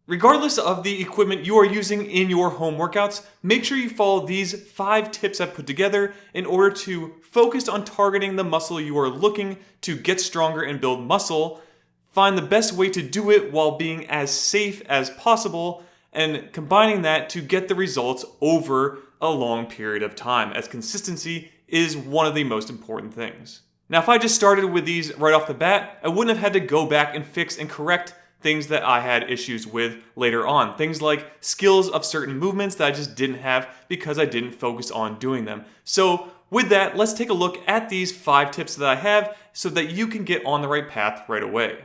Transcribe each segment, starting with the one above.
Regardless of the equipment you are using in your home workouts, make sure you follow these 5 tips I've put together in order to focus on targeting the muscle you are looking to get stronger and build muscle, find the best way to do it while being as safe as possible, and combining that to get the results over a long period of time, as consistency is one of the most important things. Now, if I just started with these right off the bat, I wouldn't have had to go back and fix and correct things that I had issues with later on. Things like skills of certain movements that I just didn't have because I didn't focus on doing them. So with that, let's take a look at these 5 tips that I have so that you can get on the right path right away.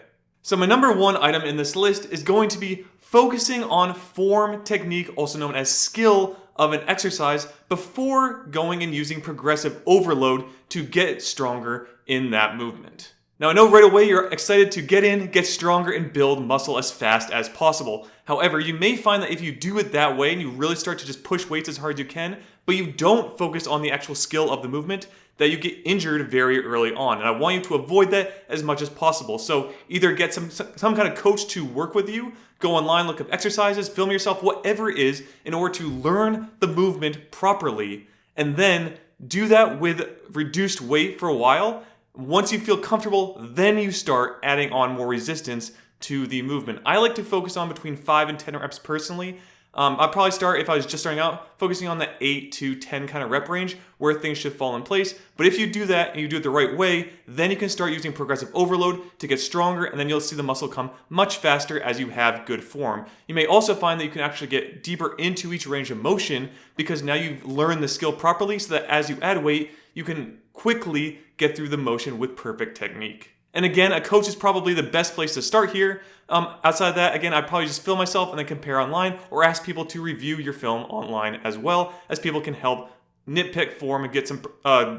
So my number 1 item in this list is going to be focusing on form, technique, also known as skill of an exercise before going and using progressive overload to get stronger in that movement. Now, I know right away you're excited to get in, get stronger, and build muscle as fast as possible. However, you may find that if you do it that way and you really start to just push weights as hard as you can, but you don't focus on the actual skill of the movement, that you get injured very early on. And I want you to avoid that as much as possible. So either get some kind of coach to work with you, go online, look up exercises, film yourself, whatever it is, in order to learn the movement properly, and then do that with reduced weight for a while. Once you feel comfortable, then you start adding on more resistance to the movement. I like to focus on between 5 and 10 reps personally. I'd probably start, if I was just starting out, focusing on the 8 to 10 kind of rep range where things should fall in place. But if you do that and you do it the right way, then you can start using progressive overload to get stronger, and then you'll see the muscle come much faster as you have good form. You may also find that you can actually get deeper into each range of motion because now you've learned the skill properly, so that as you add weight, you can quickly get through the motion with perfect technique. And again, a coach is probably the best place to start here. Outside of that, again, I'd probably just film myself and then compare online, or ask people to review your film online as well, as people can help nitpick form and get some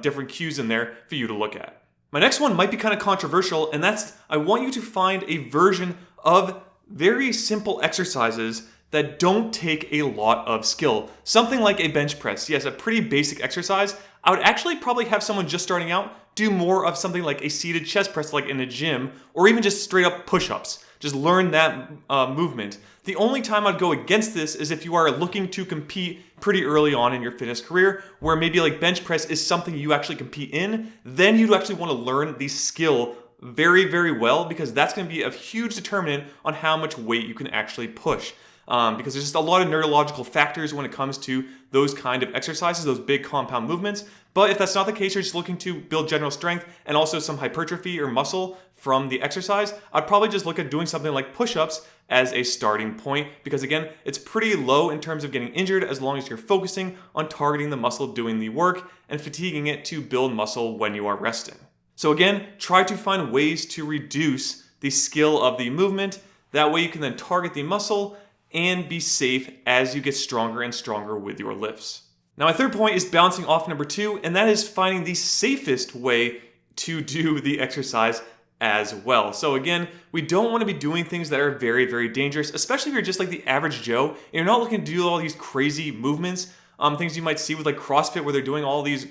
different cues in there for you to look at. My next one might be kind of controversial, and that's I want you to find a version of very simple exercises that don't take a lot of skill. Something like a bench press. Yes, a pretty basic exercise. I would actually probably have someone just starting out do more of something like a seated chest press like in a gym, or even just straight up push-ups. Just learn that movement. The only time I'd go against this is if you are looking to compete pretty early on in your fitness career, where maybe like bench press is something you actually compete in. Then you'd actually want to learn the skill very, very well, because that's going to be a huge determinant on how much weight you can actually push. Because there's just a lot of neurological factors when it comes to those kind of exercises, those big compound movements. But if that's not the case, you're just looking to build general strength and also some hypertrophy or muscle from the exercise, I'd probably just look at doing something like push-ups as a starting point, because again, it's pretty low in terms of getting injured as long as you're focusing on targeting the muscle doing the work and fatiguing it to build muscle when you are resting. So again, try to find ways to reduce the skill of the movement. That way you can then target the muscle and be safe as you get stronger and stronger with your lifts. Now, my third point is bouncing off number 2, and that is finding the safest way to do the exercise as well. So again, we don't want to be doing things that are very, very dangerous, especially if you're just like the average Joe and you're not looking to do all these crazy movements, things you might see with like CrossFit where they're doing all these,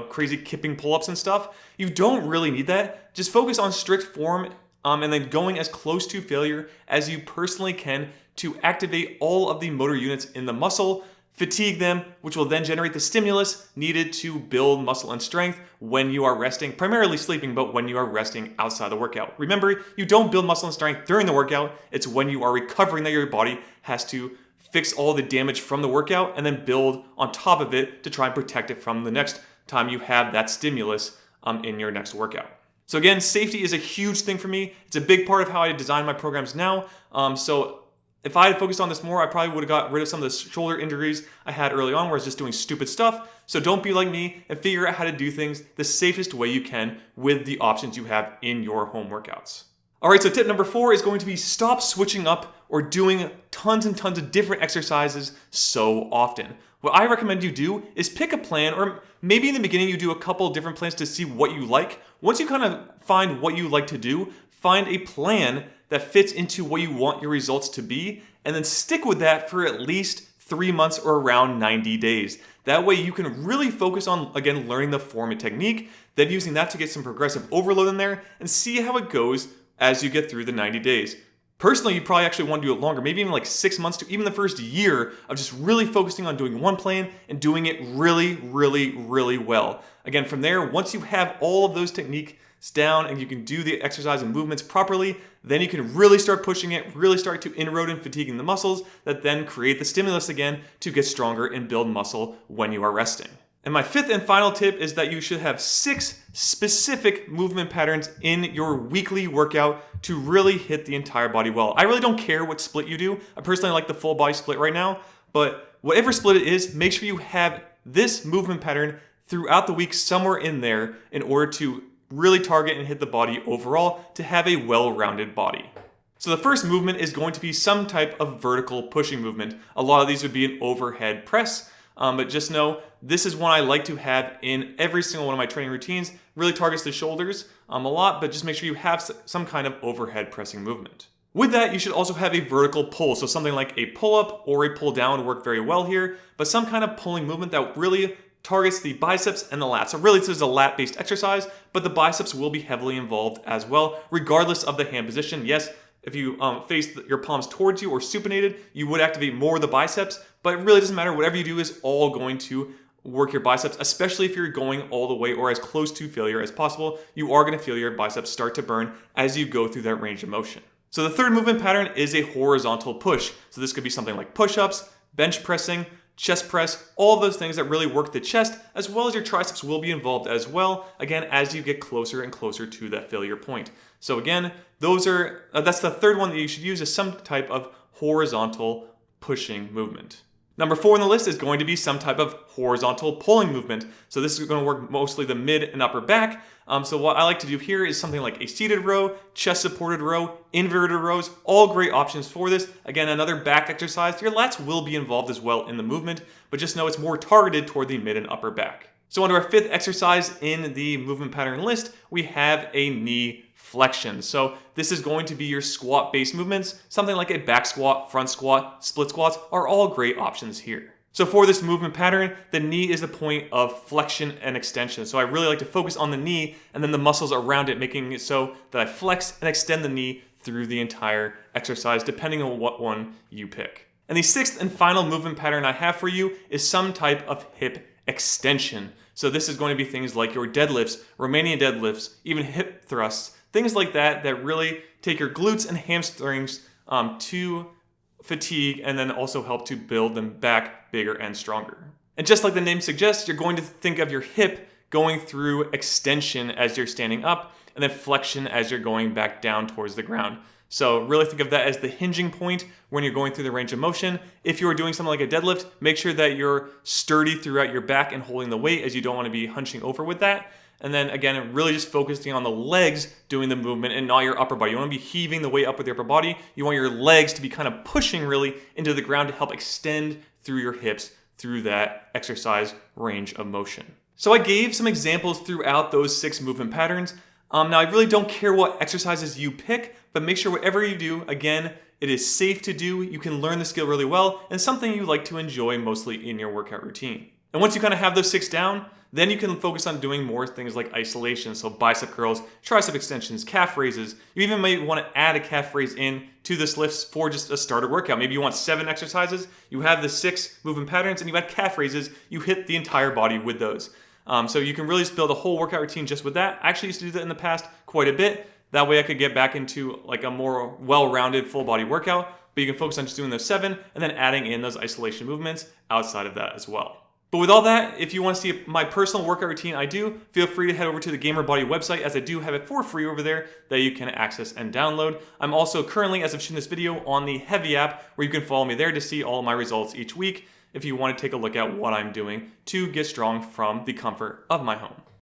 crazy kipping pull-ups and stuff. You don't really need that. Just focus on strict form and then going as close to failure as you personally can to activate all of the motor units in the muscle, fatigue them, which will then generate the stimulus needed to build muscle and strength when you are resting, primarily sleeping, but when you are resting outside the workout. Remember, you don't build muscle and strength during the workout. It's when you are recovering that your body has to fix all the damage from the workout and then build on top of it to try and protect it from the next time you have that stimulus in your next workout. So again, safety is a huge thing for me. It's a big part of how I design my programs now. So if I had focused on this more, I probably would have got rid of some of the shoulder injuries I had early on where I was just doing stupid stuff. So don't be like me and figure out how to do things the safest way you can with the options you have in your home workouts. All right, so tip number 4 is going to be stop switching up or doing tons and tons of different exercises so often. What I recommend you do is pick a plan, or maybe in the beginning you do a couple different plans to see what you like. Once you kind of find what you like to do, find a plan that fits into what you want your results to be, and then stick with that for at least 3 months or around 90 days. That way you can really focus on, again, learning the form and technique, then using that to get some progressive overload in there and see how it goes as you get through the 90 days. Personally, you probably actually want to do it longer, maybe even like 6 months to even the first year of just really focusing on doing one plan and doing it really, really, really well. Again, from there, once you have all of those techniques down and you can do the exercise and movements properly, then you can really start pushing it, really start to inroad and fatiguing the muscles that then create the stimulus again to get stronger and build muscle when you are resting. And my fifth and final tip is that you should have 6 specific movement patterns in your weekly workout to really hit the entire body well. I really don't care what split you do. I personally like the full body split right now, but whatever split it is, make sure you have this movement pattern throughout the week somewhere in there in order to really target and hit the body overall to have a well-rounded body. So the first movement is going to be some type of vertical pushing movement. A lot of these would be an overhead press. But just know, this is one I like to have in every single one of my training routines. Really targets the shoulders a lot, but just make sure you have some kind of overhead pressing movement. With that, you should also have a vertical pull. So something like a pull-up or a pull-down would work very well here, but some kind of pulling movement that really targets the biceps and the lats. So really, this is a lat-based exercise, but the biceps will be heavily involved as well, regardless of the hand position. Yes, if you face your palms towards you or supinated, you would activate more of the biceps, but it really doesn't matter. Whatever you do is all going to work your biceps, especially if you're going all the way or as close to failure as possible. You are going to feel your biceps start to burn as you go through that range of motion. So the third movement pattern is a horizontal push. So this could be something like push-ups, bench pressing, chest press, all of those things that really work the chest, as well as your triceps will be involved as well, again, as you get closer and closer to that failure point. So again, that's the third one that you should use, is some type of horizontal pushing movement. Number 4 on the list is going to be some type of horizontal pulling movement. So this is going to work mostly the mid and upper back. So what I like to do here is something like a seated row, chest supported row, inverted rows, all great options for this. Again, another back exercise. Your lats will be involved as well in the movement, but just know it's more targeted toward the mid and upper back. So under our 5th exercise in the movement pattern list, we have a knee flexion. So this is going to be your squat-based movements. Something like a back squat, front squat, split squats are all great options here. So for this movement pattern, the knee is the point of flexion and extension. So I really like to focus on the knee and then the muscles around it, making it so that I flex and extend the knee through the entire exercise, depending on what one you pick. And the 6th and final movement pattern I have for you is some type of hip extension. So this is going to be things like your deadlifts, Romanian deadlifts, even hip thrusts, things like that that really take your glutes and hamstrings to fatigue and then also help to build them back bigger and stronger. And just like the name suggests, you're going to think of your hip going through extension as you're standing up and then flexion as you're going back down towards the ground. So really think of that as the hinging point when you're going through the range of motion. If you are doing something like a deadlift, make sure that you're sturdy throughout your back and holding the weight, as you don't want to be hunching over with that. And then again, really just focusing on the legs doing the movement and not your upper body. You want to be heaving the weight up with your upper body. You want your legs to be kind of pushing really into the ground to help extend through your hips through that exercise range of motion. So I gave some examples throughout those 6 movement patterns. Now I really don't care what exercises you pick, but make sure whatever you do, again, it is safe to do, you can learn the skill really well, and something you like to enjoy mostly in your workout routine. And once you kind of have those 6 down, then you can focus on doing more things like isolation, so bicep curls, tricep extensions, calf raises. You even may want to add a calf raise in to this list for just a starter workout. Maybe you want 7 exercises, you have the 6 movement patterns, and you add calf raises, you hit the entire body with those. So you can really just build a whole workout routine just with that. I actually used to do that in the past quite a bit. That way I could get back into like a more well-rounded full body workout, but you can focus on just doing those 7 and then adding in those isolation movements outside of that as well. But with all that, if you want to see my personal workout routine I do, feel free to head over to the GamerBody website, as I do have it for free over there that you can access and download. I'm also currently, as of shooting this video, on the Heavy app, where you can follow me there to see all my results each week if you want to take a look at what I'm doing to get strong from the comfort of my home.